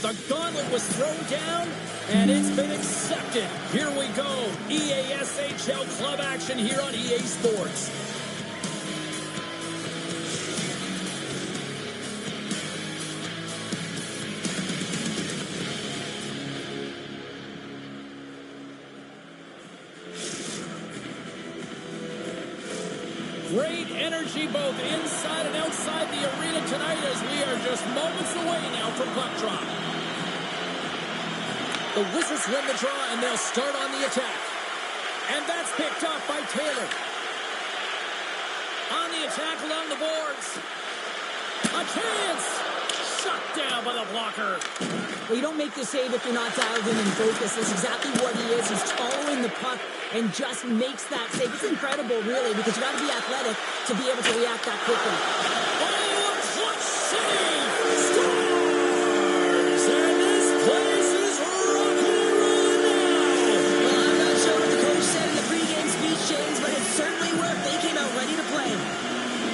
The gauntlet was thrown down, and it's been accepted. Here we go. EASHL club action here on EA Sports. Great energy both inside and outside the arena tonight as we are just moments away now from puck drop. The Wizards win the draw and they'll start on the attack. And that's picked up by Taylor. On the attack along the boards. A chance! Shut down by the blocker. Well, you don't make the save if you're not dialed in and focused. That's exactly what he is. He's following the puck and just makes that save. It's incredible, really, because you got to be athletic to be able to react that quickly. Oh, a clutch save! Scores! And this place is rocking and rolling now! Well, I'm not sure what the coach said in the pregame speech, James, but it certainly worked. They came out ready to play.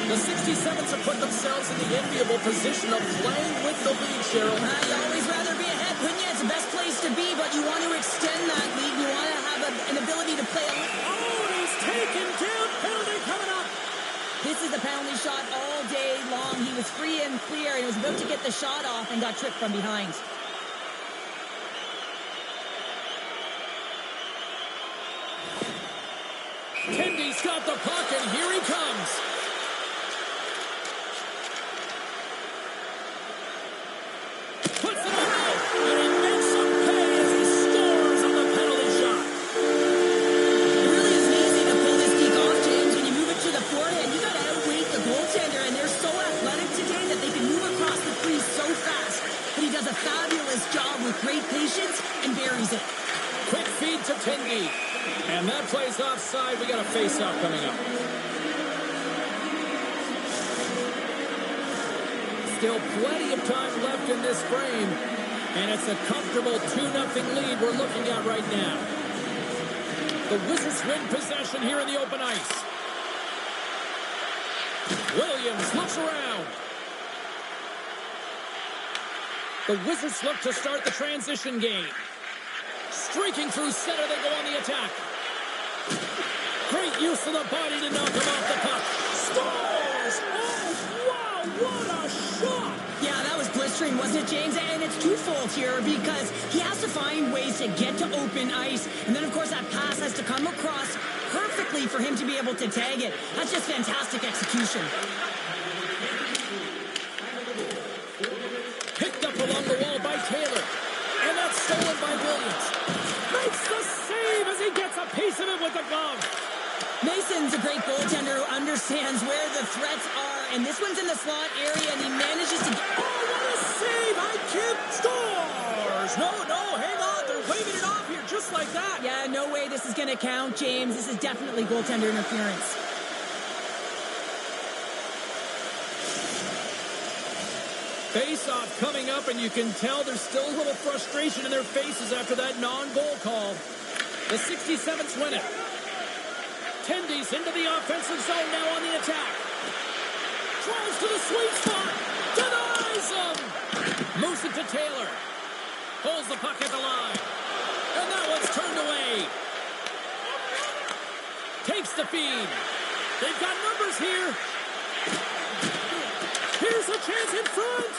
The 67s have put themselves in the enviable position of playing with the lead, Cheryl. You always rather be ahead, wouldn't you? It's the best place to be, but you want to extend that lead. You want to have an ability to play a... Oh, he's taken down. Penalty coming up. This is the penalty shot all day long. He was free and clear, and he was about to get the shot off and got tripped from behind. Kendy's got the puck, and here he comes. Puts it out, and he makes him pay as he scores on the penalty shot. It really isn't easy to pull this kick off, James. When you move it to the forehand, you got to outweight the goaltender, and they're so athletic today that they can move across the crease so fast. But he does a fabulous job with great patience and buries it. Quick feed to Tendy. And that plays offside. We got a face-off coming up. Still plenty of time left in this frame. And it's a comfortable 2-0 lead we're looking at right now. The Wizards win possession here in the open ice. Williams looks around. The Wizards look to start the transition game. Streaking through center, they go on the attack. Great use of the body to knock him off the puck. Scores! Oh, wow, what a shot! Yeah, that was blistering, wasn't it, James? And it's twofold here because he has to find ways to get to open ice. And then, of course, that pass has to come across perfectly for him to be able to tag it. That's just fantastic execution. Picked up along the wall by Taylor. And that's stolen by Williams. Makes the save as he gets a piece of it with the glove. Mason's a great goaltender who understands where the threats are, and this one's in the slot area, and he manages to get... Oh, what a save! I can't... Scores! No, hang on. They're waving it off here just like that. Yeah, no way this is going to count, James. This is definitely goaltender interference. Face-off coming up, and you can tell there's still a little frustration in their faces after that non-goal call. The 67s win it. Tendy's into the offensive zone now on the attack. Drives to the sweet spot. Denies him. Moves it to Taylor. Holds the puck at the line. And that one's turned away. Takes the feed. They've got numbers here. Here's a chance in front.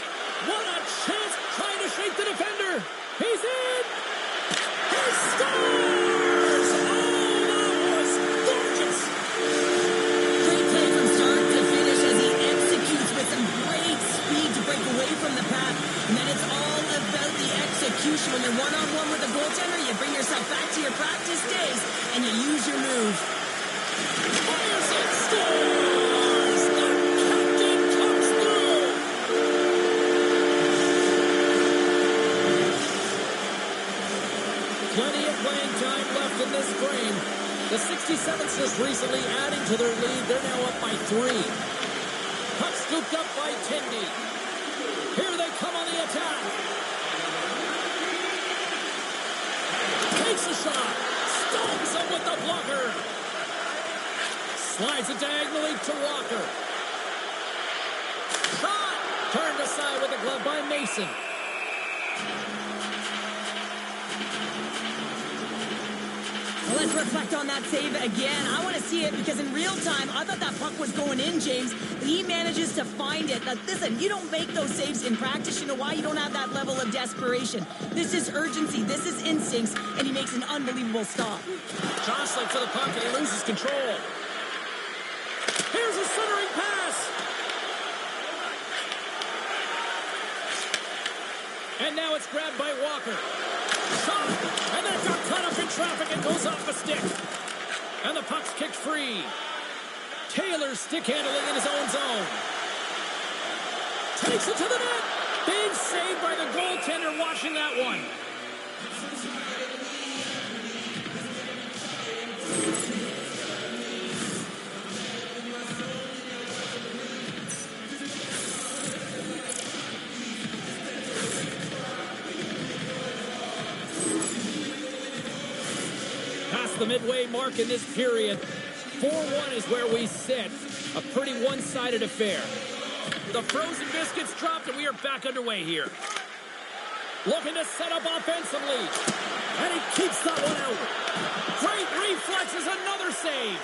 What a chance trying to shake the defender. He's in. He scores. Oh, that was gorgeous. Great play from start to finish as he executes with some great speed to break away from the path. And then it's all about the execution. When you're one-on-one with a goaltender, you bring yourself back to your practice days and you use your move. Fires it. Scores. The captain comes through. Plenty of playing time left in this frame. The 67s just recently adding to their lead. They're now up by 3. Puck scooped up by Tendy. Here they come on the attack. Takes a shot. Stones him with the blocker. Slides it diagonally to Walker. Shot. Turned aside with a glove by Mason. Let's reflect on that save again. I want to see it because in real time, I thought that puck was going in, James, but he manages to find it. Now, listen, you don't make those saves in practice. You know why? You don't have that level of desperation. This is urgency. This is instincts, and he makes an unbelievable stop. Jostling for the puck, and he loses control. Here's a centering pass. And now it's grabbed by Walker. Shot! And that got caught up in traffic and goes off the stick. And the puck's kicked free. Taylor's stick handling in his own zone. Takes it to the net. Big save by the goaltender watching that one. The midway mark in this period. 4-1 is where we sit. A pretty one-sided affair. The frozen biscuits dropped, and we are back underway here. Looking to set up offensively. And he keeps that one out. Great reflexes, another save.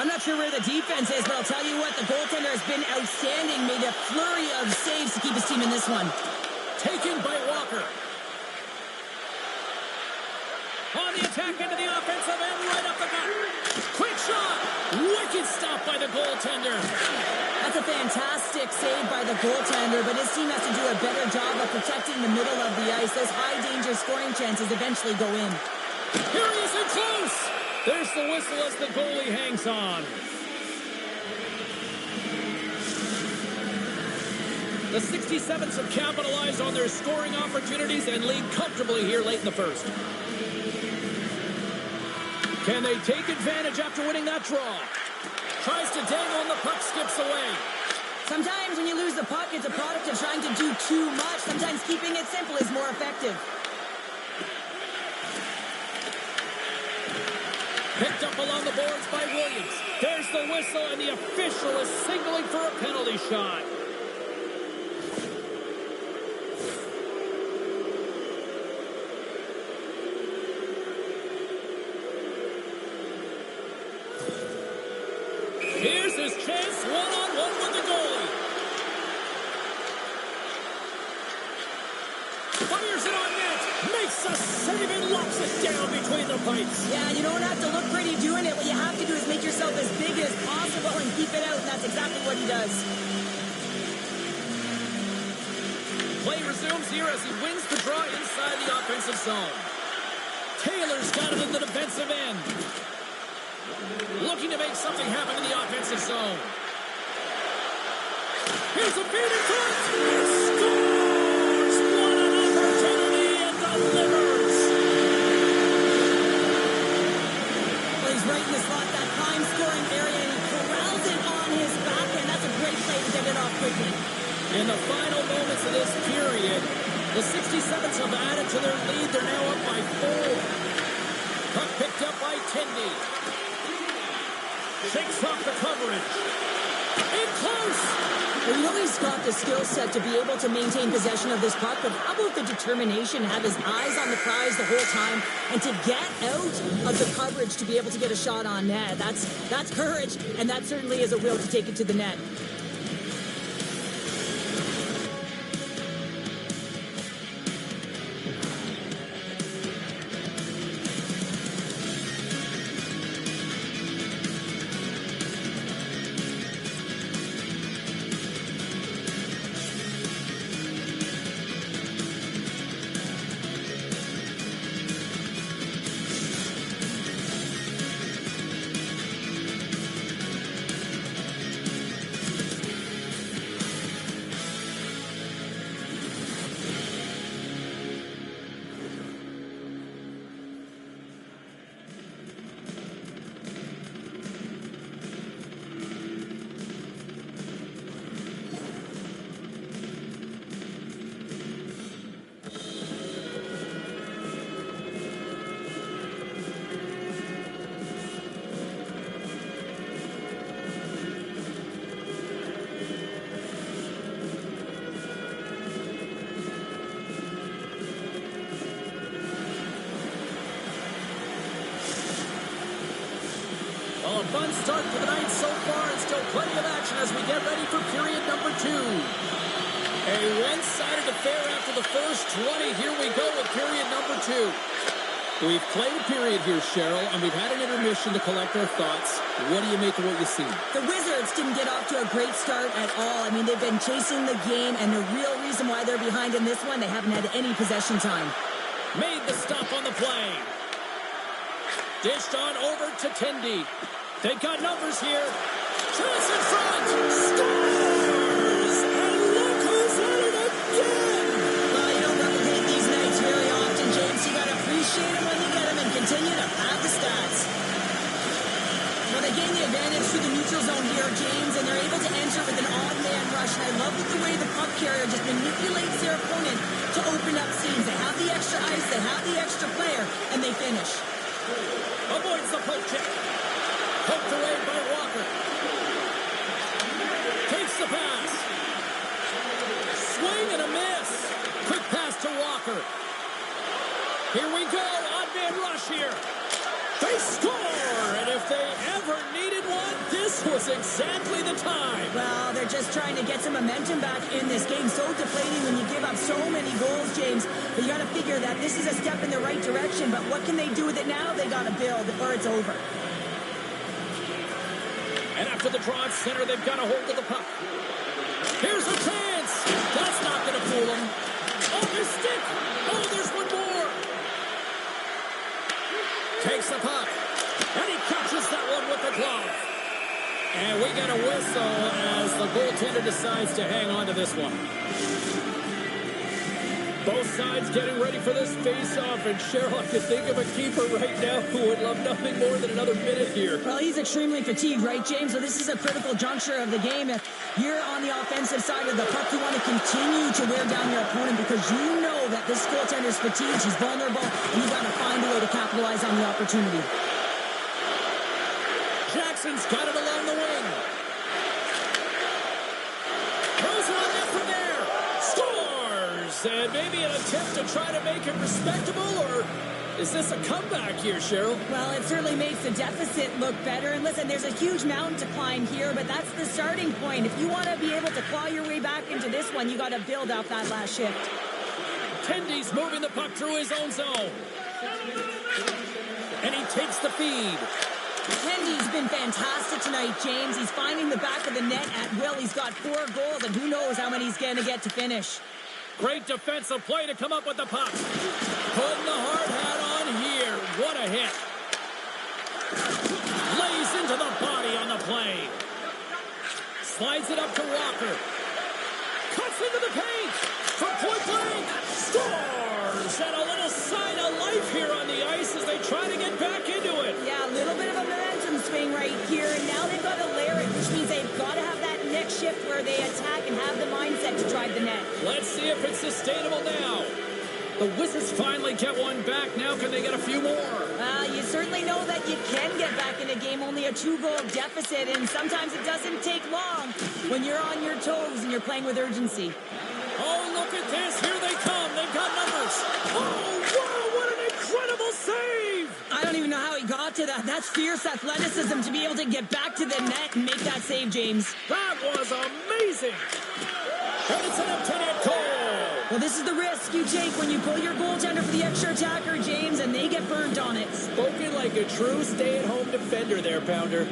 I'm not sure where the defense is, but I'll tell you what, the goaltender has been outstanding. Made a flurry of saves to keep his team in this one. Taken by Walker. On the attack into the offensive end, right up the gut. Quick shot. Wicked stop by the goaltender. That's a fantastic save by the goaltender, but his team has to do a better job of protecting the middle of the ice. Those high-danger scoring chances eventually go in. Here he is in close. There's the whistle as the goalie hangs on. The 67s have capitalized on their scoring opportunities and lead comfortably here late in the first. Can they take advantage after winning that draw? Tries to dangle and the puck skips away. Sometimes when you lose the puck, it's a product of trying to do too much. Sometimes keeping it simple is more effective. Picked up along the boards by Williams. There's the whistle, and the official is signaling for a penalty shot. Here's his chance, one-on-one with the goalie. Fires it on net, makes a save and locks it down between the pipes. Yeah, you don't have to look pretty doing it. What you have to do is make yourself as big as possible and keep it out, and that's exactly what he does. Play resumes here as he wins the draw inside the offensive zone. Taylor's got it in the defensive end. Looking to make something happen in the offensive zone. Here's a feed in front. He scores! What an opportunity and delivers! Well, he's right in the slot, that prime scoring area, and he corrals it on his back, and that's a great play to get it off quickly. In the final moments of this period, the 67s have added to their lead. They're now up by 4. Puck picked up by Tindy. Shakes off the coverage. In close! Well, you know he's got the skill set to be able to maintain possession of this puck, but how about the determination, have his eyes on the prize the whole time, and to get out of the coverage to be able to get a shot on net? That's courage, and that certainly is a will to take it to the net. fun start to the night so far, and still plenty of action as we get ready for period number 2. A one-sided affair after the first 20. Here we go with period number 2. We've played a period here, Cheryl, and we've had an intermission to collect our thoughts. What do you make of what you see? The Wizards didn't get off to a great start at all. I mean, they've been chasing the game, and the real reason why they're behind in this one, they haven't had any possession time. Made the stop on the play. Dished on over to Tendy. They've got numbers here. Chance in front. Scores! And look who's at it again! Well, you don't replicate these nights very often, James. You got to appreciate them when you get them and continue to pad the stats. Well, they gain the advantage through the neutral zone here, James, and they're able to enter with an odd man rush. And I love the way the puck carrier just manipulates their opponent to open up seams. They have the extra ice, they have the extra player, and they finish. Avoids the poke check. Poked away by Walker. Takes the pass. Swing and a miss. Quick pass to Walker. Here we go. Odd man rush here. They score! And if they ever needed one, this was exactly the time. Well, they're just trying to get some momentum back in this game. So deflating when you give up so many goals, James. But you got to figure that this is a step in the right direction. But what can they do with it now? They got to build or it's over. And after the draw at center, they've got a hold of the puck. Here's a chance. That's not going to fool them. Oh, there's stick. Oh, there's one more. Takes the puck. And he catches that one with the glove. And we get a whistle as the goaltender decides to hang on to this one. Both sides getting ready for this face-off, and Cheryl, I could think of a keeper right now who would love nothing more than another minute here. Well, he's extremely fatigued, right, James? So this is a critical juncture of the game. If you're on the offensive side of the puck, you want to continue to wear down your opponent because you know that this goaltender's fatigued, he's vulnerable, and you got to find a way to capitalize on the opportunity. Jackson's got it along the wing. Throws it on net from there. Scores! And maybe an attempt to try to make it respectable, or is this a comeback here, Cheryl? Well, it certainly makes the deficit look better. And listen, there's a huge mountain to climb here, but that's the starting point. If you want to be able to claw your way back into this one, you got to build off that last shift. Tendy's moving the puck through his own zone. And he takes the feed. Tendy's been fantastic tonight, James. He's finding the back of the net at will. He's got 4 goals, and who knows how many he's going to get to finish. Great defensive play to come up with the puck. Putting the hard hat on here. What a hit. Lays into the body on the play. Slides it up to Walker. Cuts into the paint. From point blank. Scores! And a little sign of life here on the ice as they try to get back into it. Yeah, a little bit of a momentum swing right here. And now they've got to layer it, which means they've got to have that next shift where they attack and have the mindset to drive the net. Let's see if it's sustainable now. The Wizards finally get one back. Now can they get a few more? You certainly know that you can get back in a game, only a 2-goal deficit, and sometimes it doesn't take long when you're on your toes and you're playing with urgency. Oh, look at this. Here they come. They've got numbers. Oh, wow, what an incredible save. I don't even know how he got to that. That's fierce athleticism to be able to get back to the net and make that save, James. That was amazing. And it's an empty net goal. Well, this is the risk you take when you pull your goaltender for the extra attacker, James, and they get burned on it. Spoken like a true stay-at-home defender there, Pounder.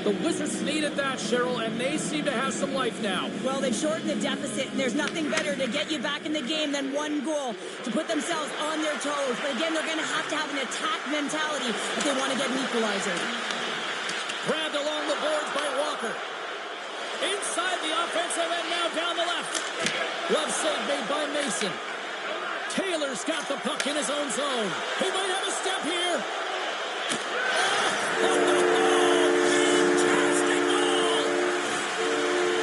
The Wizards needed that, Cheryl, and they seem to have some life now. Well, they've shortened the deficit, and there's nothing better to get you back in the game than 1 goal to put themselves on their toes. But again, they're going to have an attack mentality if they want to get an equalizer. Grabbed along the boards by Walker. Inside the offensive end, now down the left. Glove save made by Mason. Taylor's got the puck in his own zone. He might have a step here. Fantastic goal!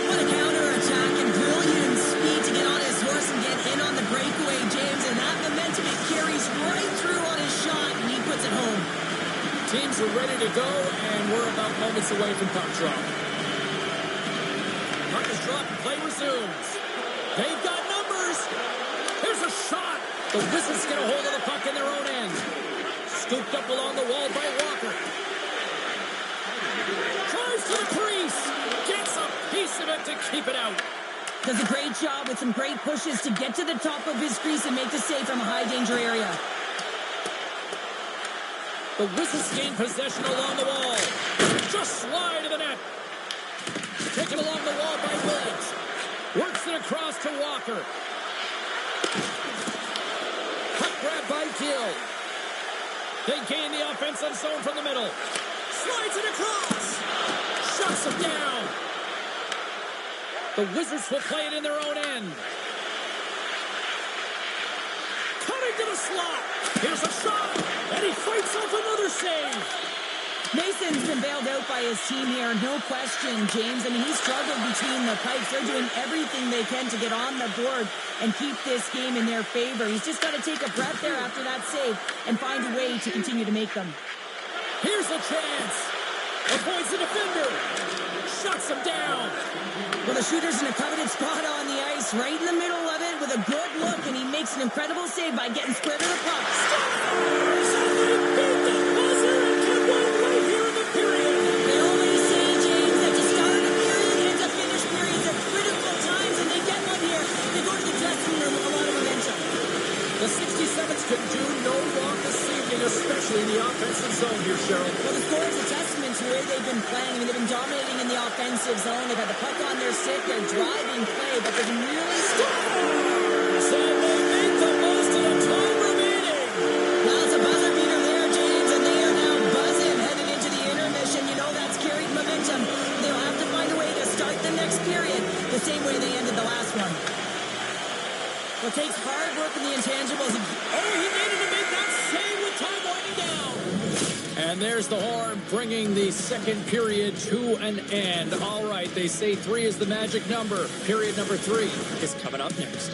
What a counter-attack and brilliant speed to get on his horse and get in on the breakaway, James. And that momentum, it carries right through on his shot, and he puts it home. Teams are ready to go, and we're about moments away from puck drop. Puck is dropped and play resumes. They've got numbers. Here's a shot. The Wizards get a hold of the puck in their own end. Scooped up along the wall by Walker. Drives to the crease. Gets a piece of it to keep it out. Does a great job with some great pushes to get to the top of his crease and make the save from a high danger area. The Wizards gain possession along the wall. Just slide to the net. Taken along the wall by Williams. Works it across to Walker. Puck grab by Gill. They gain the offensive zone from the middle. Slides it across. Shuts him down. The Wizards will play it in their own end. Cutting to the slot. Here's a shot. And he fights off another save. Mason's been bailed out by his team here, no question, James. I mean, he's struggled between the pipes. They're doing everything they can to get on the board and keep this game in their favor. He's just got to take a breath there after that save and find a way to continue to make them. Here's a chance. Avoids the defender. Shuts him down. Well, the shooter's in a coveted spot on the ice, right in the middle of it with a good look, and he makes an incredible save by getting square to the puck. Stars! And they beat the buzzer and get one right here in the period. They always say, James, that to start a period and to finish periods at critical times, and they get one here. They go to the dressing room with a lot of momentum. The 67s can do no wrong this evening, especially in the offensive zone here, Cheryl. Well, the score is a testament to where they've been playing. I mean, they've been dominating in the offensive zone. They've had the puck on their stick. They're driving play, but they've been really Stars! And they make the most of the time remaining. Well, it's a buzzer beater there, James, and they are now buzzing heading into the intermission. You know that's carried momentum. They'll have to find a way to start the next period the same way they ended the last one. Well, it takes hard work in the intangibles. Oh, he needed to make that save with time winding down. And there's the horn, bringing the second period to an end. All right, they say 3 is the magic number. Period number 3 is coming up next.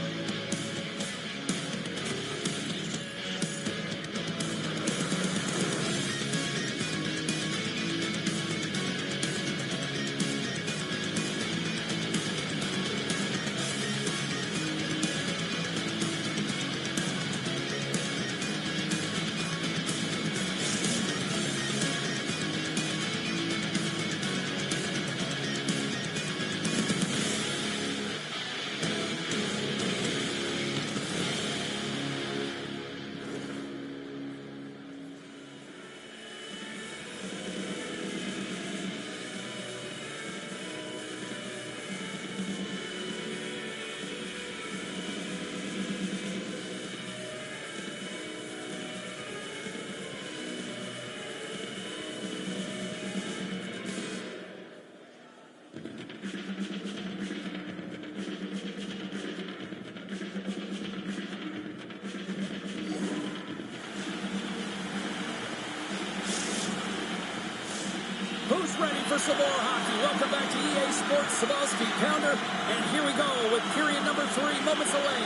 Who's ready for some more hockey? Welcome back to EA Sports Sabalski Pounder. And here we go with period number 3, moments away.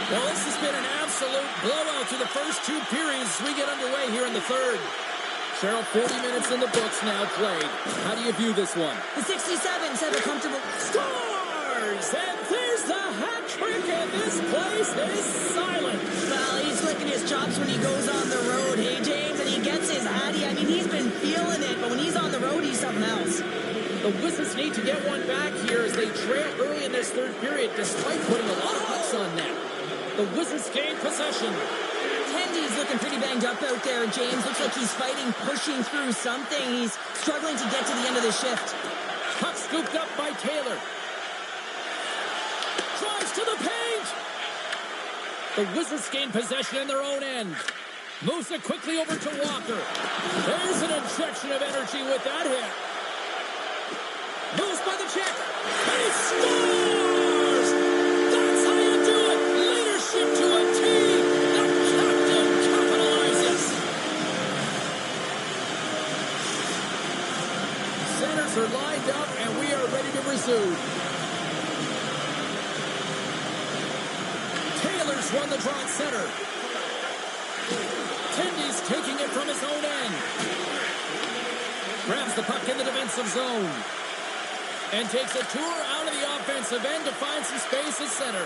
Well, this has been an absolute blowout through the first 2 periods as we get underway here in the third. Cheryl, 40 minutes in the books now played. How do you view this one? The 67s have a comfortable... Scores! And there's the hat trick, and this place is silent. Well, he's licking his chops when he goes on the road. Hey, James, and he gets his hattie. I mean, he's been feeling it, but when he's on the road, he's something else. The Wizards need to get one back here as they trail early in this third period, despite putting a lot of hooks on net. The Wizards gain possession. Tendy's looking pretty banged up out there, James. Looks like he's fighting, pushing through something. He's struggling to get to the end of the shift. Puck scooped up by Taylor. Drives to the paint. The Wizards gain possession in their own end. Moves it quickly over to Walker. There's an injection of energy with that hit. Moves by the check. And he scores! That's how you do it. Leadership to a team. The captain capitalizes. Centers are lined up, and we are ready to resume. Taylor's won the draw at center. Tendy's taking it from his own end. Grabs the puck in the defensive zone. And takes a tour out of the offensive end to find some space at center.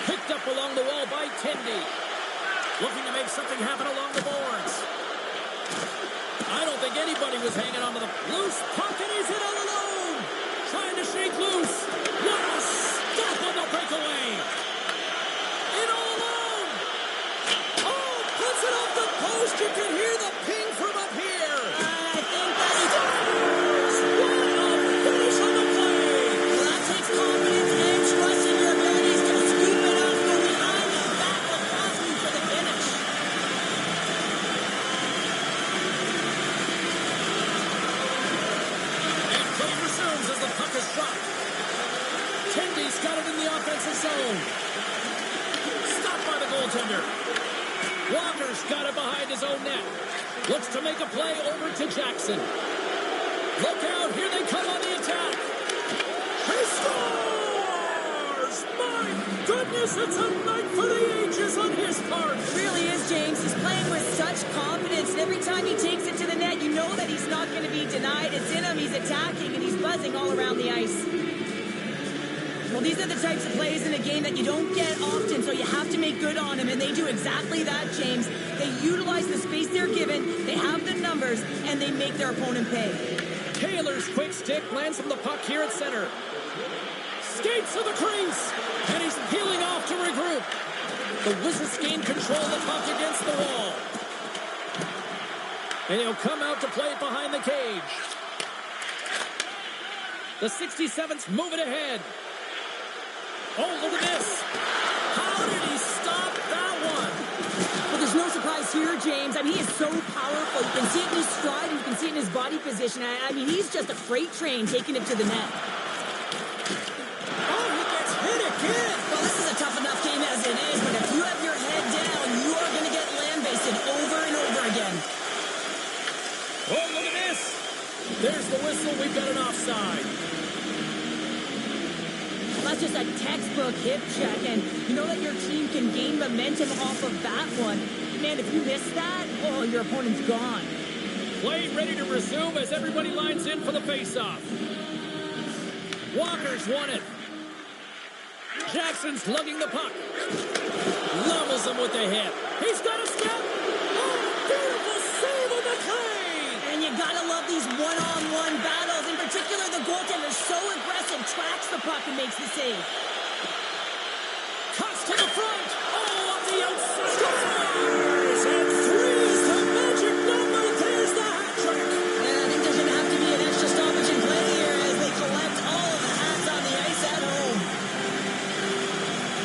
Picked up along the wall by Tendy. Looking to make something happen along the boards. I don't think anybody was hanging on to the loose puck, and he's in all alone. Trying to shake loose. What a stop on the breakaway. In all alone. Oh, puts it off the post. You can hear the ping from up here. I think that's Scores! What a finish on the play. well, that takes confidence and trust in your abilities to scoop it up, go behind the back of passing for the finish. And play resumes as the puck is dropped. Tendy's got it in the offensive zone. Stopped by the goaltender. Walker's got it behind his own net. Looks to make a play over to Jackson. Look out, here they come on the attack. He scores! My goodness, it's a night for the ages on his part. It really is, James. He's playing with such confidence, and every time he takes it to the net, you know that he's not going to be denied. It's in him, he's attacking, and he's buzzing all around the ice. Well, these are the types of plays in a game that you don't get often, so you have to make good on them, and they do exactly that, James. They utilize the space they're given, they have the numbers, and they make their opponent pay. Taylor's quick stick lands from the puck here at center. Skates to the crease, and he's peeling off to regroup. The Wizards gain control of the puck against the wall. And he'll come out to play it behind the cage. The 67's moving ahead. Oh, look at this. How did he stop that one? Well, there's no surprise here, James. I mean, he is so powerful. You can see it in his stride, and you can see it in his body position. I mean, he's just a freight train taking it to the net. Oh, he gets hit again. Well, this is a tough enough game as it is, but if you have your head down, you are going to get lambasted over and over again. Oh, look at this. There's the whistle. We've got an offside. That's just a textbook hip check, and you know that your team can gain momentum off of that one. Man, if you miss that, oh, your opponent's gone. Play ready to resume as everybody lines in for the faceoff. Walker's won it. Jackson's lugging the puck. Levels him with the hit. He's got a step. Oh, beautiful save on the play. And you gotta love these one-on-one battles. In particular, the goaltender so aggressive, tracks the puck and makes the save. Cuts to the front. Oh, up the outside. Scores! And three's the magic number. There's the hat trick. And I think there's gonna have to be an extra stoppage in play here as they collect all of the hats on the ice at home.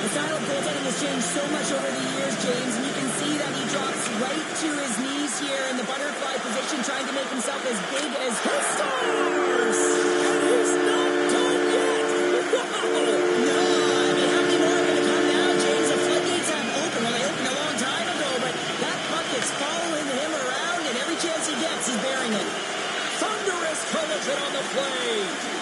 The style of goaltending has changed so much over the years, James, and you can see that he drops right to his knees here in the butterfly position, trying to make himself as big as He scores! And he's not done yet. Wow! No, I mean, how many more are going to come now, James? The floodgates have opened. Well, they opened a long time ago, but that puck is following him around, and every chance he gets, he's bearing it. Thunderous collision on the play.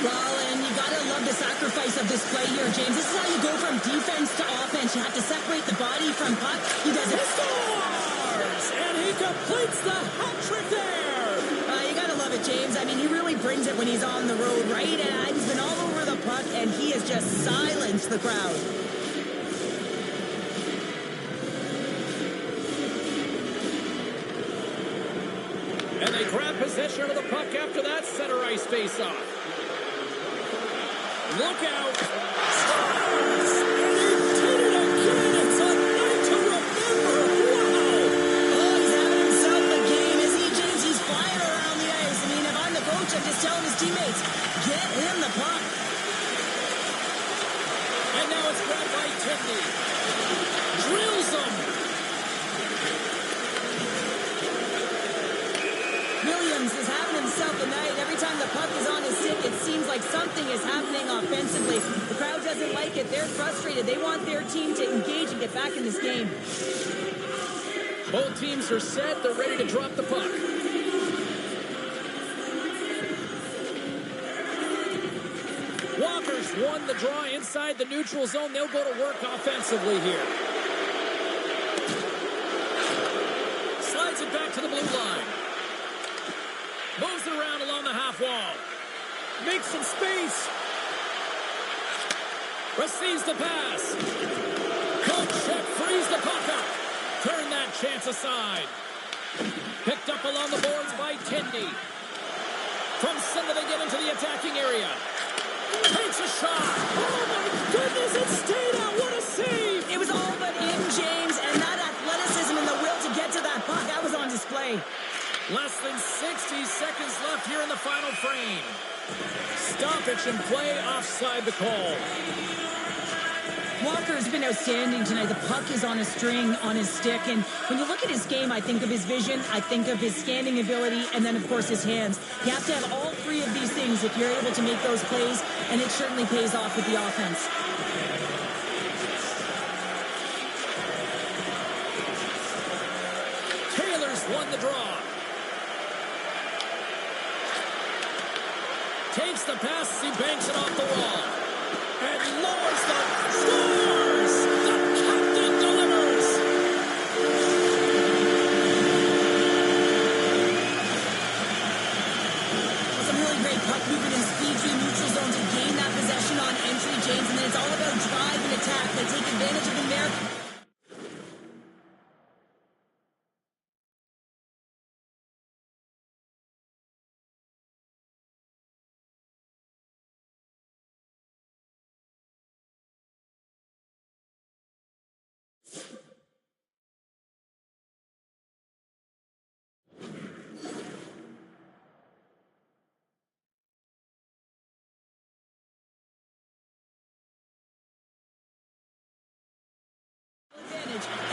Well, and you got to love the sacrifice of this play here, James. This is how you go from defense to offense. You have to separate the body from puck. He does He it. scores! And he completes the hat trick there. You got to love it, James. I mean, he really brings it when he's on the road, right? And he's been all over the puck, and he has just silenced the crowd. And they grab possession of the puck after that center ice face-off. Look out. Scores! And he did it again. It's a night to remember. Wow! Oh, he's having himself a game, isn't he, James? He's flying around the ice. I mean, if I'm the coach, I'm just telling his teammates, get him the puck. And now it's grabbed by Tierney. Drills him. Williams is having himself a night. Every time the puck is on his stick, it seems like something is happening offensively. The crowd doesn't like it. They're frustrated. They want their team to engage and get back in this game. Both teams are set. They're ready to drop the puck. Walker's won the draw inside the neutral zone. They'll go to work offensively here. Slides it back to the blue line. Moves it around along the half wall. Makes some space. Receives the pass. Coach check frees the puck up. Turn that chance aside. Picked up along the boards by Tendy. From center they get into the attacking area. Takes a shot. Oh my goodness, it stayed out. What a save. It was all but in, James, and that athleticism and the will to get to that puck, that was on display. Less than 60 seconds left here in the final frame. Stoppage and play offside the call. Walker's been outstanding tonight. The puck is on a string on his stick. And when you look at his game, I think of his vision, I think of his standing ability, and then, of course, his hands. You have to have all three of these things if you're able to make those plays, and it certainly pays off with the offense. Taylor's won the draw. Takes the pass as he banks it off the wall. And lowers the scores! The captain delivers! Some really great puck movement and speed through the neutral zone to gain that possession on entry, James. And then it's all about drive and attack. They take advantage of him there.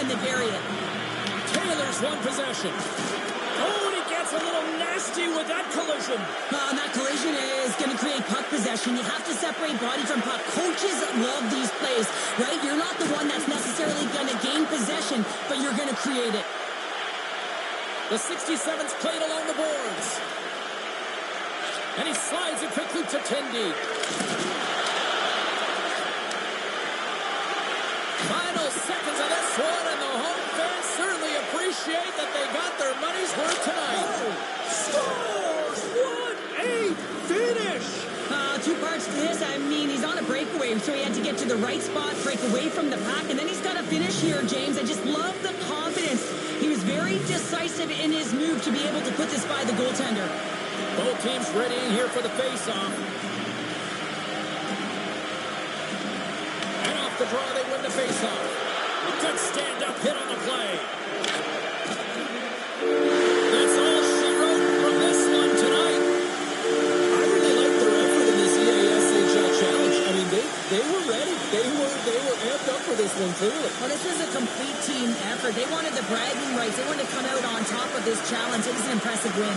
And they bury it. Taylor's won possession. Oh, and he gets a little nasty with that collision. And that collision is going to create puck possession. You have to separate body from puck. Coaches love these plays, right? You're not the one that's necessarily going to gain possession, but you're going to create it. The 67's played along the boards. And he slides it quickly to Tendy. Final seconds of this one, and the home fans certainly appreciate that they got their money's worth tonight. Scores! What a finish! Two parts to this. I mean, he's on a breakaway, so he had to get to the right spot, break away from the pack, and then he's got to finish here, James. I just love the confidence. He was very decisive in his move to be able to put this by the goaltender. Both teams readying here for the face-off. And off the draw, they win the face-off. Good stand-up hit on the play. That's all she wrote from this one tonight. I really like their effort in this EASHL challenge. I mean, they were ready. They were amped up for this one, clearly. Well, this is a complete team effort. They wanted the bragging rights. They wanted to come out on top of this challenge. It was an impressive win.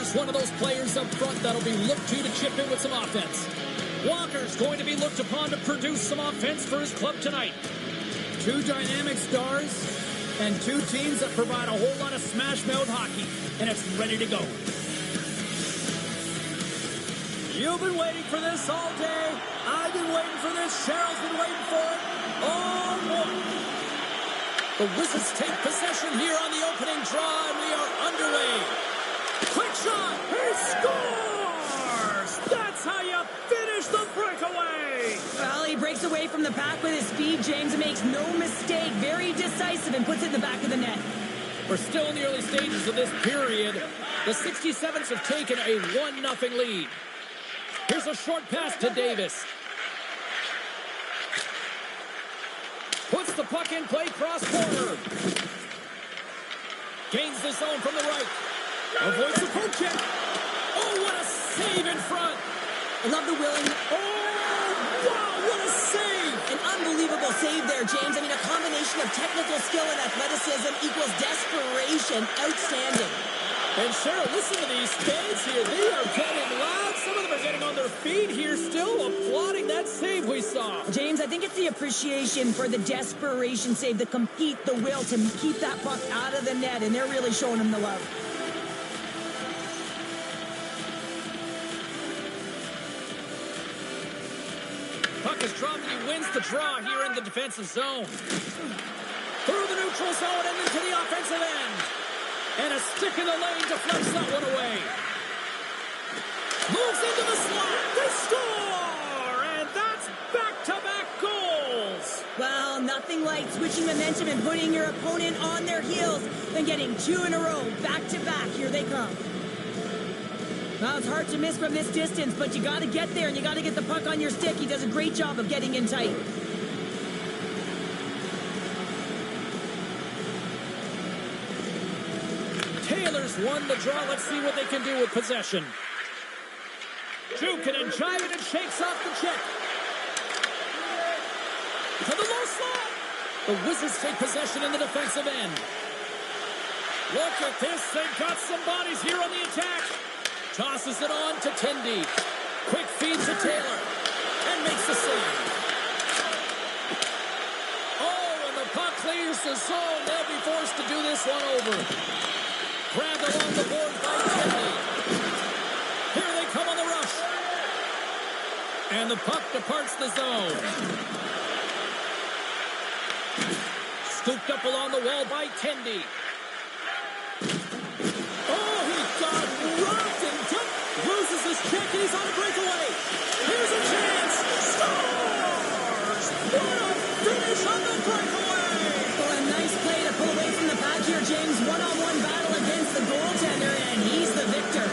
Taylor's one of those players up front that'll be looked to chip in with some offense. Walker's going to be looked upon to produce some offense for his club tonight. Two dynamic stars and two teams that provide a whole lot of smash-mouth hockey, and it's ready to go. You've been waiting for this all day. I've been waiting for this. Cheryl's been waiting for it. Oh, boy. The Wizards take possession here on the opening draw, and we are underway. Quick shot. He scores! That's how you finish the breakaway. Well, he breaks away from the pack with his speed, James, and makes no mistake. Very decisive and puts it in the back of the net. We're still in the early stages of this period. The 67s have taken a 1-0 lead. Here's a short pass to Davis. Puts the puck in play, cross corner. Gains the zone from the right. Avoids the poke check. Oh, what a save in front. I love the willing. Oh, wow, what a save. An unbelievable save there, James. I mean, a combination of technical skill and athleticism equals desperation. Outstanding. And Cheryl, listen to these fans here. They are getting loud. Some of them are getting on their feet here, still applauding that save we saw. James, I think it's the appreciation for the desperation save, the compete, the will to keep that puck out of the net, and they're really showing him the love. Puck is dropped and he wins the draw here in the defensive zone. Through the neutral zone and into the offensive end. And a stick in the lane deflects that one away. Moves into the slot. They score! And that's back-to-back goals. Well, nothing like switching momentum and putting your opponent on their heels than getting two in a row, back-to-back. Here they come. Well, it's hard to miss from this distance, but you got to get there and you got to get the puck on your stick. He does a great job of getting in tight. Taylor's won the draw. Let's see what they can do with possession. Jukin and jiving and shakes off the check. To the low slot. The Wizards take possession in the defensive end. Look at this. They've got some bodies here on the attack. Tosses it on to Tendy. Quick feed to Taylor. And makes the save. Oh, and the puck clears the zone. They'll be forced to do this one over. Grabbed along the board by Tendy. Here they come on the rush. And the puck departs the zone. Scooped up along the wall by Tendy. Oh, he got rocked and dumped. Loses his check and he's on a breakaway. Here's a chance. Scores! What a finish on the breakaway! Well, a nice play to pull away from the pack here, James. One-on-one battle against the goaltender, and he's the victor.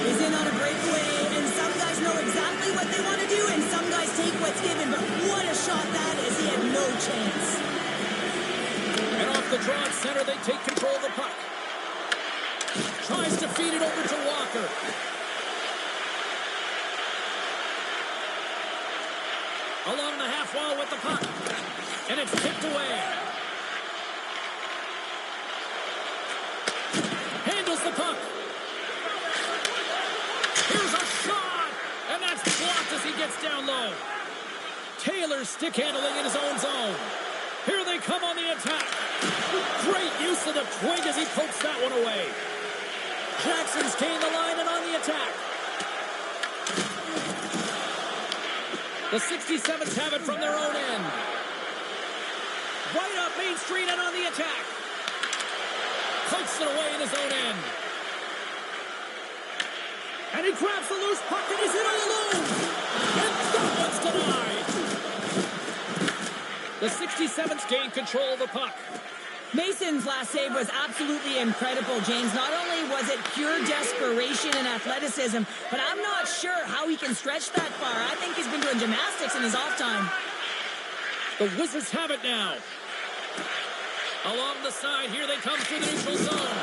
He's in on a breakaway, and some guys know exactly what they want to do, and some guys take what's given, but what a shot that is. He had no chance. And off the draw at center, they take control of the puck. Tries to feed it over to Walker. Along the half wall with the puck. And it's tipped away. Handles the puck. Here's a shot. And that's blocked as he gets down low. Taylor's stick handling in his own zone. Here they come on the attack. Great use of the twig as he pokes that one away. Jackson's gained the line and on the attack. The 67s have it from their own end. Right up Main Street and on the attack. Pokes it away in his own end. And he grabs the loose puck and he's in all alone. And that one's denied. The 67s gain control of the puck. Mason's last save was absolutely incredible, James. Not only was it pure desperation and athleticism, but I'm not sure how he can stretch that far. I think he's been doing gymnastics in his off time. The Wizards have it now. Along the side, here they come through the neutral zone.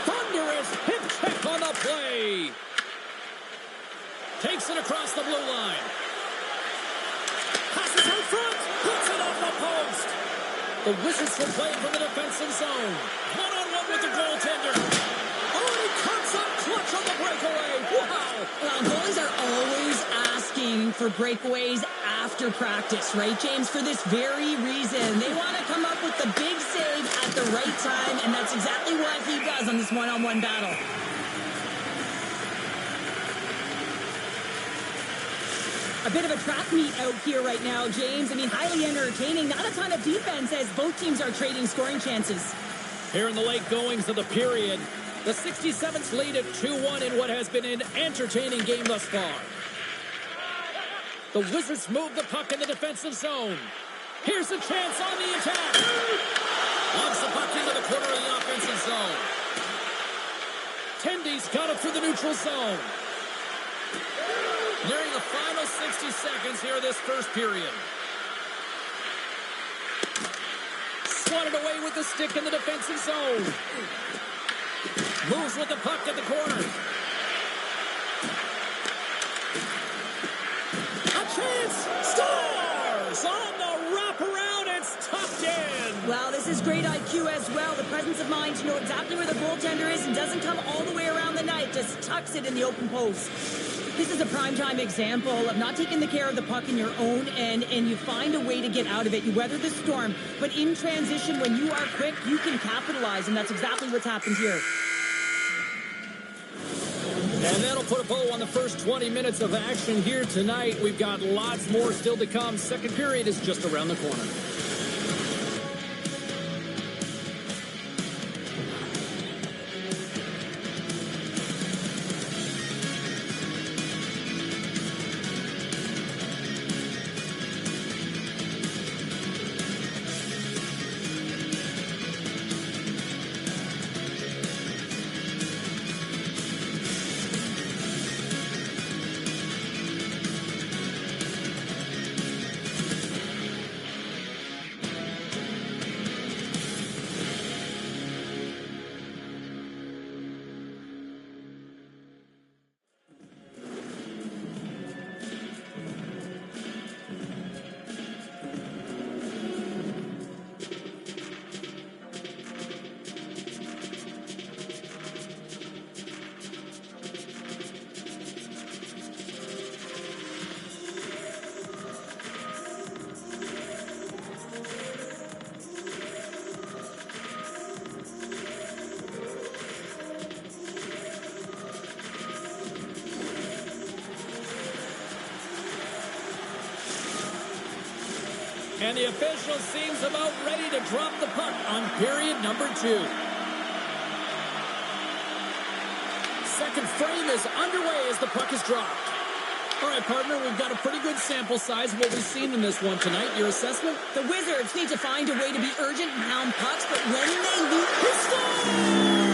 Thunderous hip check on the play. Takes it across the blue line. Passes out front. Puts it off the post. The Wizards will play from the defensive zone. One-on-one with the goaltender. Well, goalies are always asking for breakaways after practice, right, James? For this very reason. They want to come up with the big save at the right time, and that's exactly what he does on this one-on-one battle. A bit of a track meet out here right now, James. I mean, highly entertaining. Not a ton of defense as both teams are trading scoring chances. Here in the late goings of the period, the 67th lead at 2-1 in what has been an entertaining game thus far. The Wizards move the puck in the defensive zone. Here's a chance on the attack. Launch the puck into the corner of the offensive zone. Tendy's got it through the neutral zone. Nearing the final 60 seconds here this first period. Swatted away with the stick in the defensive zone. Moves with the puck at the corner. A chance! Stars on the wraparound. It's tucked in. Well, this is great IQ as well. The presence of mind to know exactly where the goaltender is and doesn't come all the way around the net. Just tucks it in the open post. This is a primetime example of not taking the care of the puck in your own end, and you find a way to get out of it. You weather the storm, but in transition, when you are quick, you can capitalize, and that's exactly what's happened here. And that'll put a bow on the first 20 minutes of action here tonight. We've got lots more still to come. Second period is just around the corner. And the official seems about ready to drop the puck on period number 2. Second frame is underway as the puck is dropped. All right, partner, we've got a pretty good sample size of what we've seen in this one tonight. Your assessment? The Wizards need to find a way to be urgent and hound pucks, but when they lose, he scores!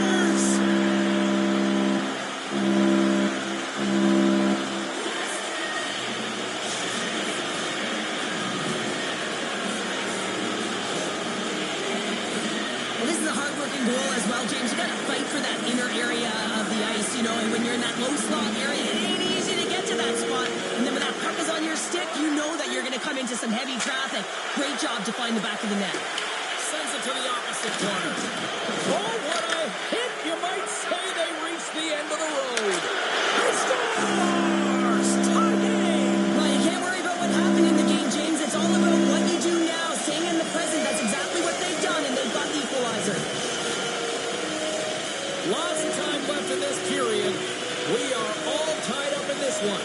Goal as well, James. You got to fight for that inner area of the ice, you know, and when you're in that low slot area, it ain't easy to get to that spot. And then when that puck is on your stick, you know that you're going to come into some heavy traffic. Great job to find the back of the net. Sends it to the opposite corner. Oh, what a hit! You might say they reached the end of the road. They scores! Tie game! Well, you can't worry about what happened in the game, James. It's all about what you do now. Staying in the present. That's exactly what they've done, and they've got the equalizer. Lots of time left in this period. We are all tied up in this one.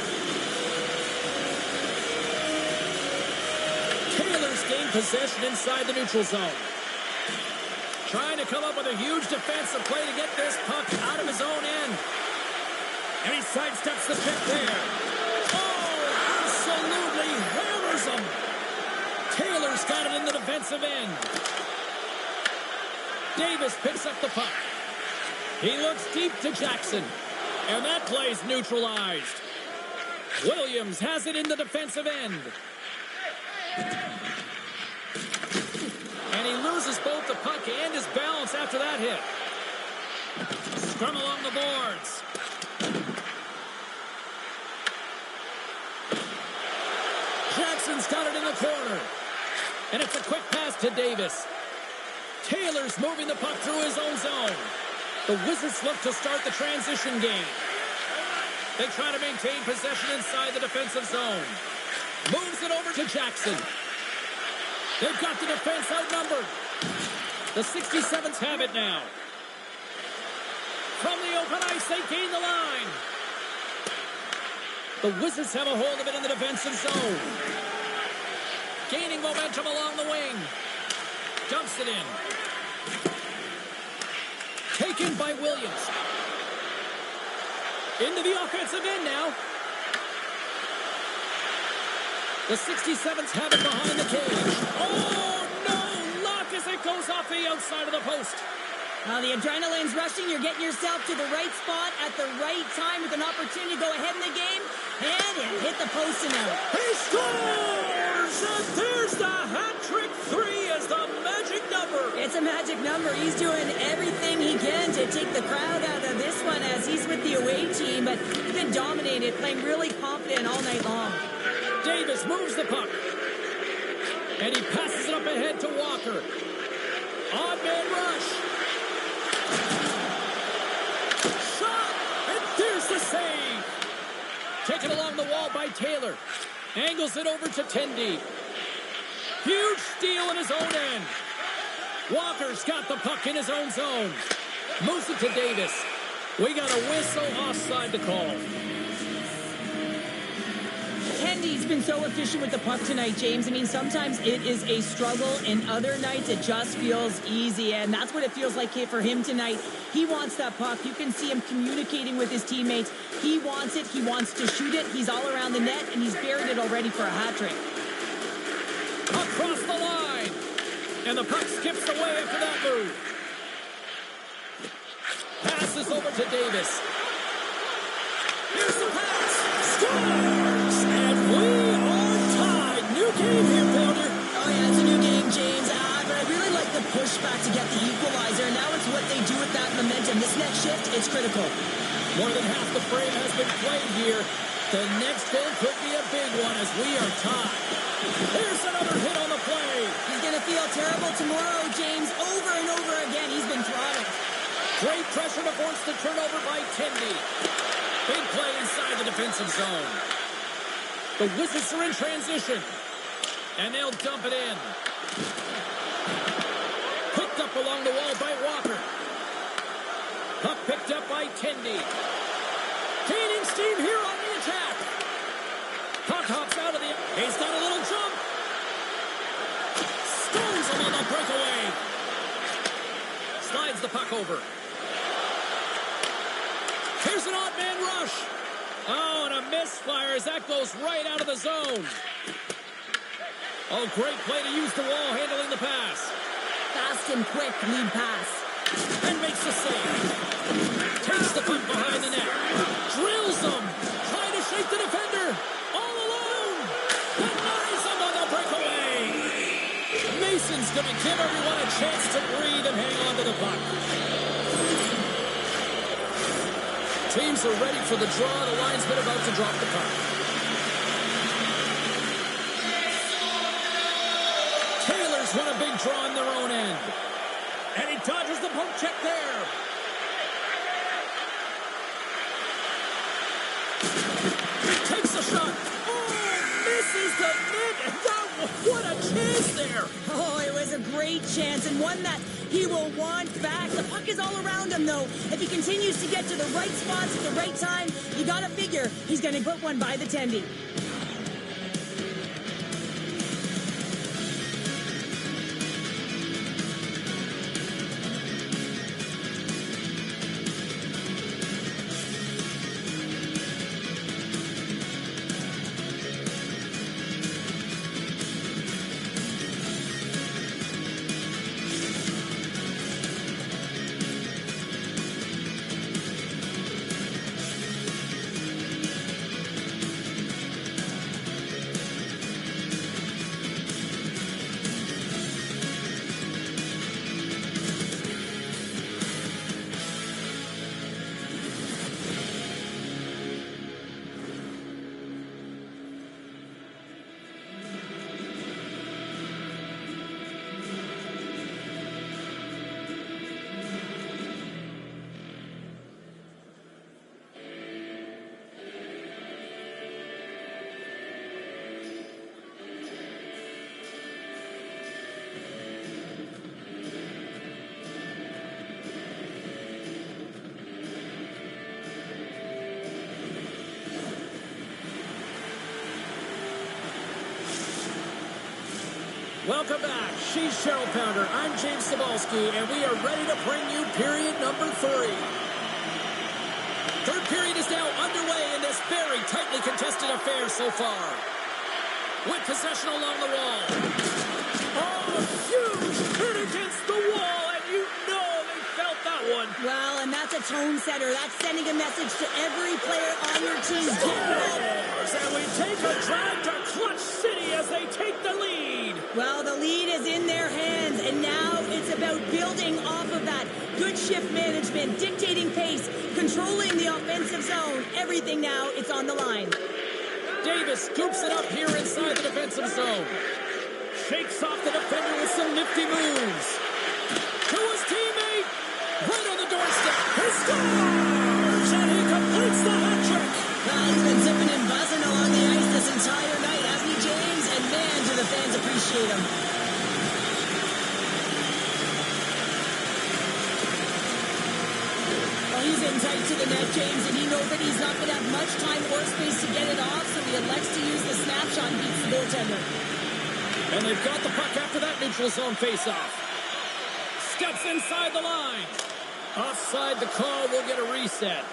Taylor's gained possession inside the neutral zone. Trying to come up with a huge defensive play to get this puck out of his own end. And he sidesteps the pick there. Oh, absolutely hammers him. Taylor's got it in the defensive end. Davis picks up the puck. He looks deep to Jackson. And that play's neutralized. Williams has it in the defensive end. And he loses both the puck and his balance after that hit. Scrum along the boards. Jackson's got it in the corner. And it's a quick pass to Davis. Taylor's moving the puck through his own zone. The Wizards look to start the transition game. They try to maintain possession inside the defensive zone. Moves it over to Jackson. They've got the defense outnumbered. The 67s have it now. From the open ice, they gain the line. The Wizards have a hold of it in the defensive zone. Gaining momentum along the wing. Dumps it in. Taken by Williams. Into the offensive end now. The 67s have it behind the cage. Oh, no! Luck as it goes off the outside of the post. Well, the adrenaline's rushing. You're getting yourself to the right spot at the right time with an opportunity to go ahead in the game. And it hit the post and out. He scores! And there's the hat-trick three as the magic number. It's a magic number. He's doing everything he can to take the crowd out of this one as he's with the away team. But he's been dominated, playing really confident all night long. Davis moves the puck. And he passes it up ahead to Walker. Odd man rush. Shot! And there's the save. Taken along the wall by Taylor. Angles it over to Tendy. Huge steal in his own end. Walker's got the puck in his own zone. Moves it to Davis. We got a whistle offside to call. Kendy's been so efficient with the puck tonight, James. I mean, sometimes it is a struggle, and other nights it just feels easy, and that's what it feels like for him tonight. He wants that puck. You can see him communicating with his teammates. He wants it. He wants to shoot it. He's all around the net, and he's buried it already for a hat trick. Across the line, and the puck skips away after that move. Passes over to Davis. Here's the pass. Scores! And we are tied. New game here, Felder. Oh, yeah, it's a new game, James. But I really like the pushback to get the equalizer. Now it's what they do with that momentum. This next shift is critical. More than half the frame has been played here. The next goal could be a big one as we are tied. There's another hit on the play. He's going to feel terrible tomorrow, James. Over and over again, he's been throttled. Great pressure to force the turnover by Tendy. Big play inside the defensive zone. The Wizards are in transition. And they'll dump it in. Picked up along the wall by Walker. Puck picked up by Tendy. Gaining steam here on the attack. Puck hops out of the... He's got a little jump. Stones him on the breakaway. Slides the puck over. Here's an odd man rush. Oh, and a misfire as that goes right out of the zone. Oh, great play to use the wall handling the pass. Fast and quick lead pass. And makes the save. Takes the puck behind the net. Drills him. Trying to shake the defender. All alone. Denies him on the breakaway. Mason's going to give everyone a chance to breathe and hang on to the puck. Teams are ready for the draw. The linesman about to drop the puck. Taylor's won a big draw in their own end. And he dodges the poke check there. Takes a shot. Oh, misses the net. What a chance there. Oh, it was a great chance and one that he will want back. The puck is all around him, though. If he continues to get to the right spots at the right time, you got to figure he's going to put one by the Tendy. Welcome back. She's Cheryl Pounder. I'm James Cebulski, and we are ready to bring you period number 3. Third period is now underway in this very tightly contested affair so far. With possession along the wall. Oh, huge hit against the wall, and you know they felt that one. Well, and that's a tone setter. That's sending a message to every player on your team. And we take a drive to Clutch City as they take the lead. Well, the lead is in their hands, and now it's about building off of that. Good shift management, dictating pace, controlling the offensive zone. Everything now, it's on the line. Davis scoops it up here inside the defensive zone. Shakes off the defender with some nifty moves. To his teammate, right on the doorstep. He scores! And he completes the hat trick. Well, he's been zipping and buzzing along the ice this entire night, hasn't he, James? And man, do the fans appreciate him. Well, he's in tight to the net, James, and he knows that he's not going to have much time or space to get it off, so he elects to use the snapshot and beats the goaltender. And they've got the puck after that neutral zone faceoff. Steps inside the line. Offside the call, will get a reset.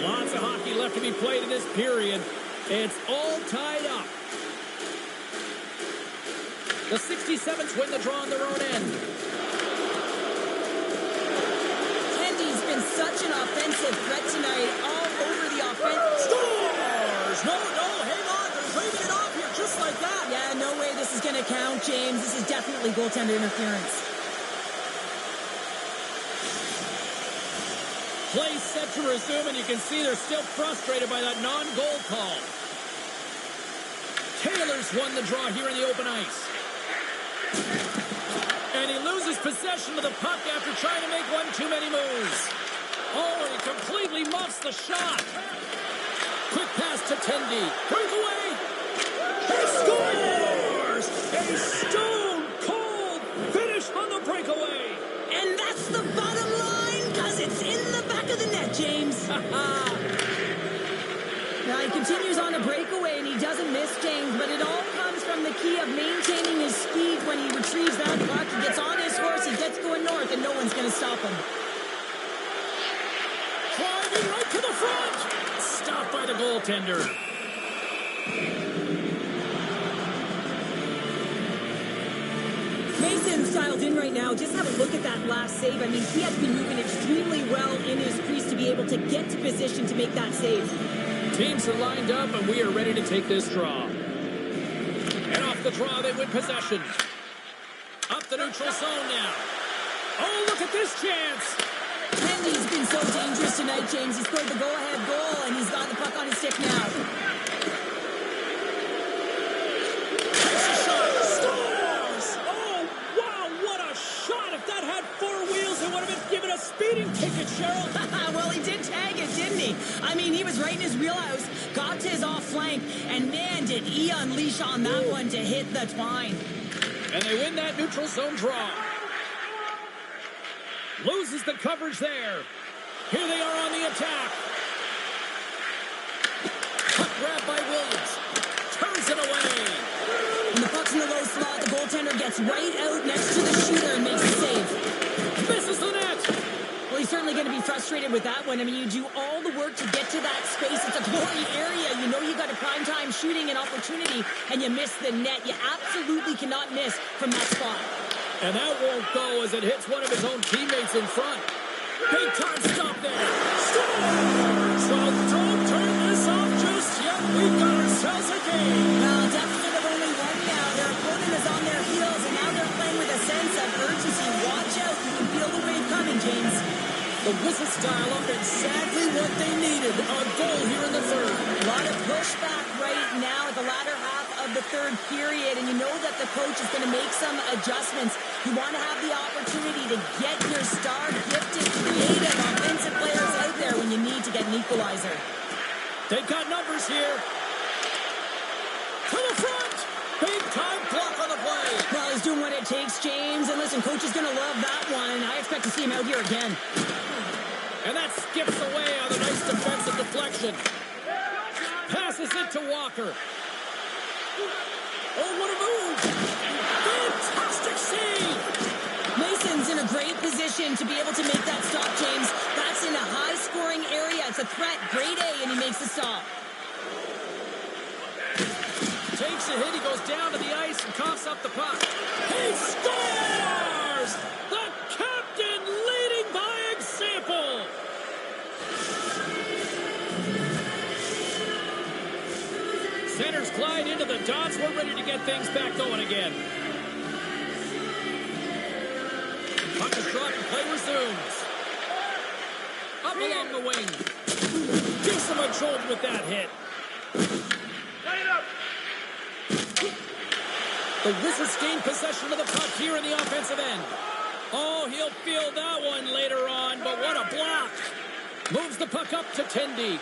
Lots of hockey left to be played in this period. It's all tied up. The 67s win the draw on their own end. Kenny's been such an offensive threat tonight, all over the offense. Scores! No, hang on. They're waving it off here just like that. Yeah, no way this is going to count, James. This is definitely goaltender interference. Play set to resume, and you can see they're still frustrated by that non-goal call. Taylor's won the draw here in the open ice. And he loses possession of the puck after trying to make one too many moves. Oh, and he completely muffs the shot. Quick pass to Tendy. Breakaway. He scores! A stone-cold finish on the breakaway. And that's the bottom line, because it's in the back of the net, James. Now he continues on a breakaway, and he doesn't miss, James, but it all comes from the key of maintaining his speed when he retrieves that puck. He gets on his horse, he gets going north, and no one's going to stop him. Driving right to the front. Stopped by the goaltender. Mason's dialed in right now. Just have a look at that last save. I mean, he has been moving extremely well in his crease to be able to get to position to make that save. Teams are lined up, and we are ready to take this draw. And off the draw, they win possession. Up the neutral zone now. Oh, look at this chance. Kenny's been so dangerous tonight, James. He scored the go-ahead goal, and he's got the puck on his stick now. Takes a shot. Scores! Oh, wow, what a shot. If that had 4 wheels, it would have been given a speeding ticket, Cheryl. Well, he did tag it, didn't he? I mean, he was right in his wheelhouse, got to his off flank, and man, did he unleash on that one to hit the twine. And they win that neutral zone draw. Loses the coverage there. Here they are on the attack. Puck grab by Williams. Turns it away. When the puck's in the low slot, the goaltender gets right out next to the shooter and makes the save. Misses the net. Well, he's certainly going to be frustrated with that one. I mean, you do all the work to get to that space. It's a glory area. You know you got a primetime shooting and opportunity, and you miss the net. You absolutely cannot miss from that spot. And that won't go as it hits one of his own teammates in front. Big time stop there. Scores! Well, don't turn this off just yet. We've got ourselves a game. Well, deficit of only one now. Their opponent is on their heels, and now they're playing with a sense of urgency. Watch out. You can feel the wave coming, James. The Wizards dial up exactly what they needed. A goal here in the third. A lot of pushback right now at the latter half of the third period, and you know that the coach is going to make some adjustments. You want to have the opportunity to get your star, gifted, creative, offensive players out there when you need to get an equalizer. They've got numbers here. To the front. Big time block on the play. Well, he's doing what it takes, James. And listen, coach is going to love that one. I expect to see him out here again. And that skips away on the nice defensive deflection. Passes it to Walker. Oh, what a move! Fantastic save! Mason's in a great position to be able to make that stop, James. That's in a high-scoring area. It's a threat, grade A, and he makes the stop. Takes a hit, he goes down to the ice and coughs up the puck. He scores! The captain leading by example! Centers glide into the dots. We're ready to get things back going again. Puck is dropped and play resumes. Up along the wing. Gives him a jolt with that hit. The Wizards gain possession of the puck here in the offensive end. Oh, he'll feel that one later on, but what a block. Moves the puck up to Tendy.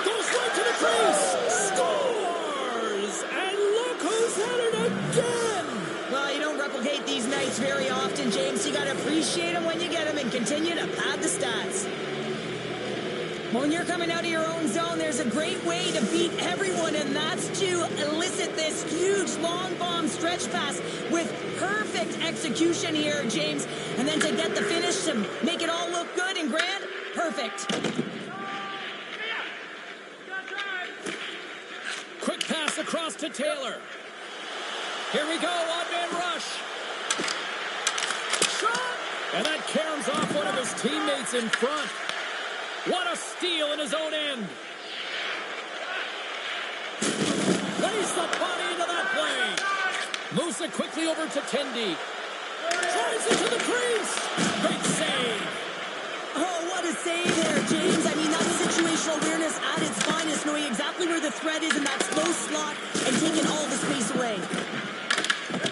Goes right to the crease. Scores! And look who's at it again. Well, you don't replicate these nights very often, James. You got to appreciate them when you get them and continue to pad the stats. When you're coming out of your own zone, there's a great way to beat everyone, and that's to elicit this huge long bomb stretch pass with perfect execution here, James. And then to get the finish to make it all look good and grand, perfect. Quick pass across to Taylor. Here we go, on-man rush. Shot! And that caroms off one of his teammates in front. What a steal in his own end. Lays the body into that play. Moves it quickly over to Tendy. Drives it to the crease. Great save. Oh, what a save there, James. I mean, that's situational awareness at its finest, knowing exactly where the threat is in that slow slot and taking all the space away.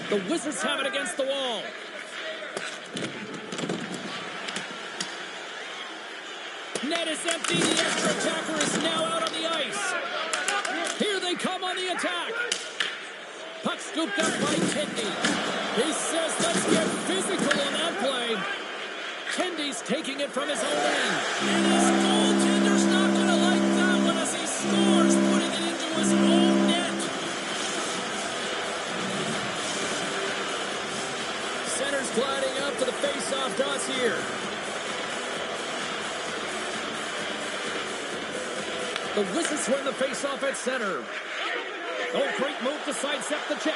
The Wizards have it against the wall. Net is empty. The extra attacker is now out on the ice. Here they come on the attack. Puck scooped up by Tendy. He says, let's get physical on that play. Tendy's taking it from his own end. And his goaltender's not going to like that one as he scores, putting it into his own net. Center's gliding up to the face-off dots here. The Wizards win the face-off at center. Oh, great move to sidestep the check.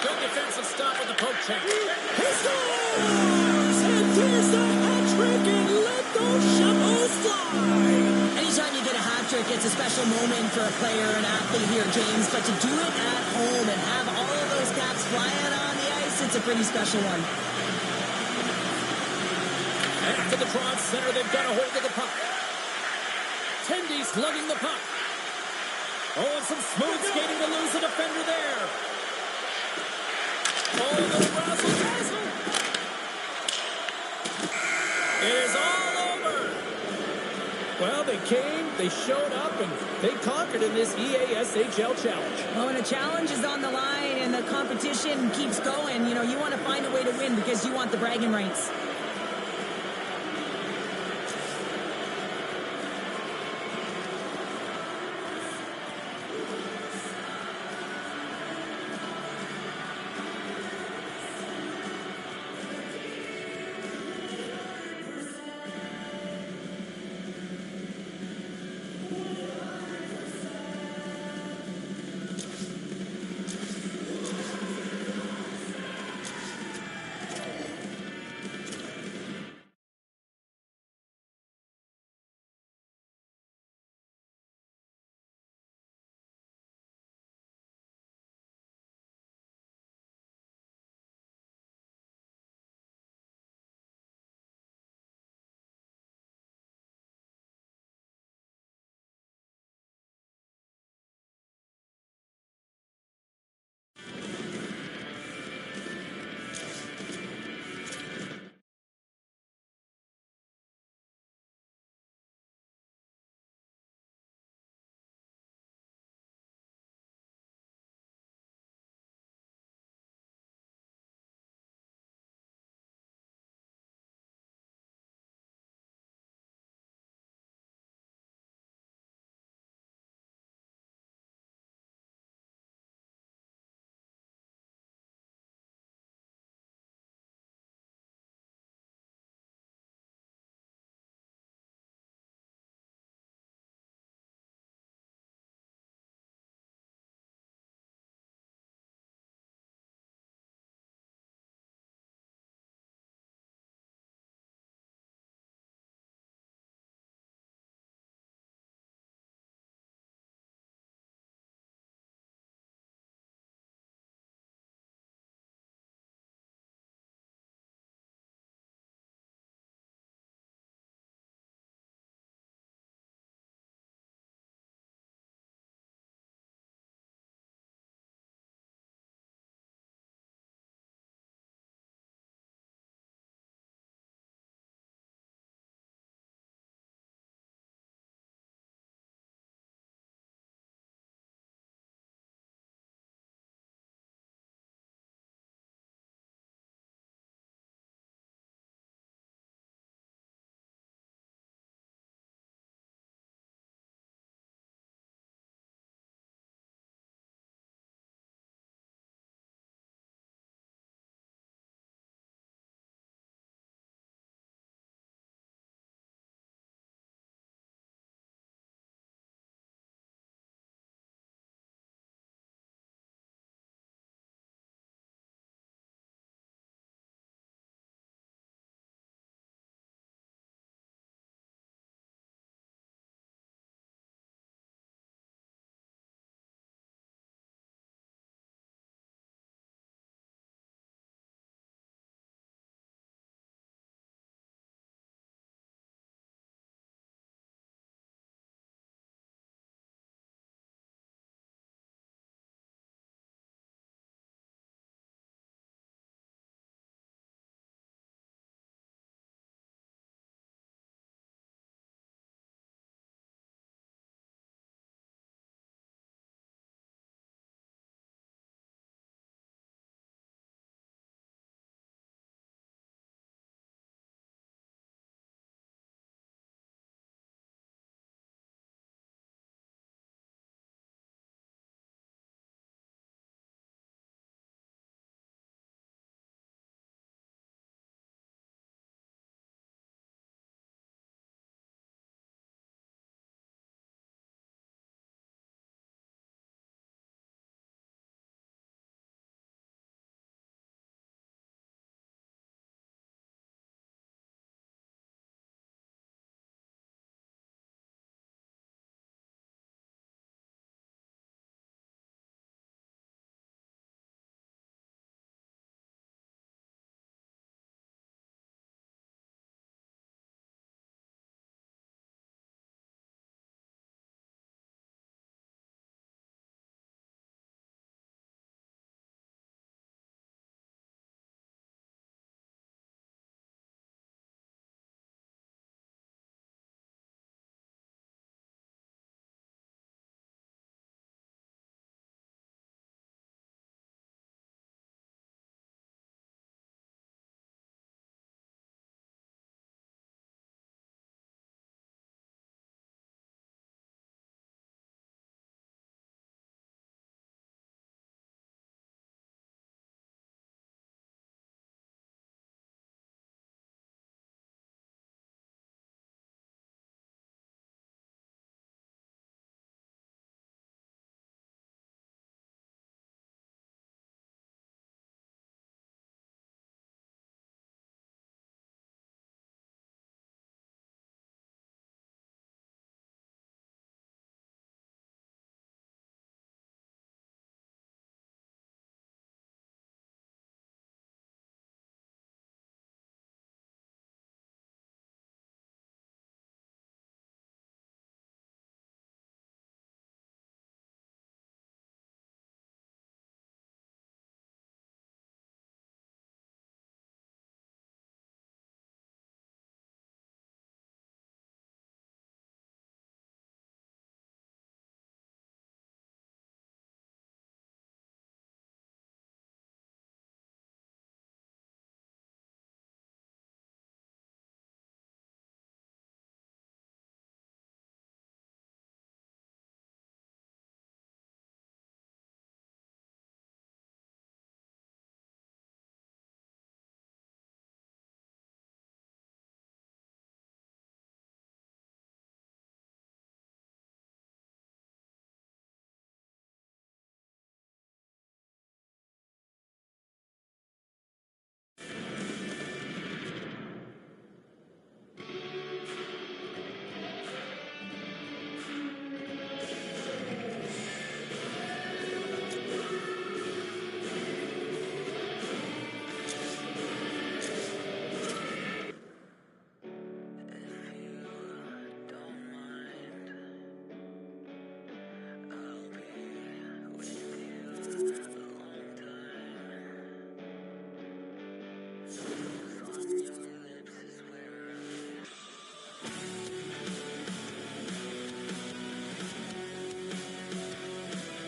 Good defensive stop with the poke check. He scores! And there's the hat trick and let those shovels fly. Anytime you get a hat trick, it's a special moment for a player, an athlete here, James. But to do it at home and have all of those caps flying on the ice, it's a pretty special one. After the draw at center, they've got a hold of the puck. Tendy's lugging the puck. Oh, and some smooth skating to lose the defender there. Oh, the razzle-dazzle. It is all over. Well, they came, they showed up, and they conquered in this EASHL challenge. Oh, when a challenge is on the line and the competition keeps going, you know, you want to find a way to win because you want the bragging rights.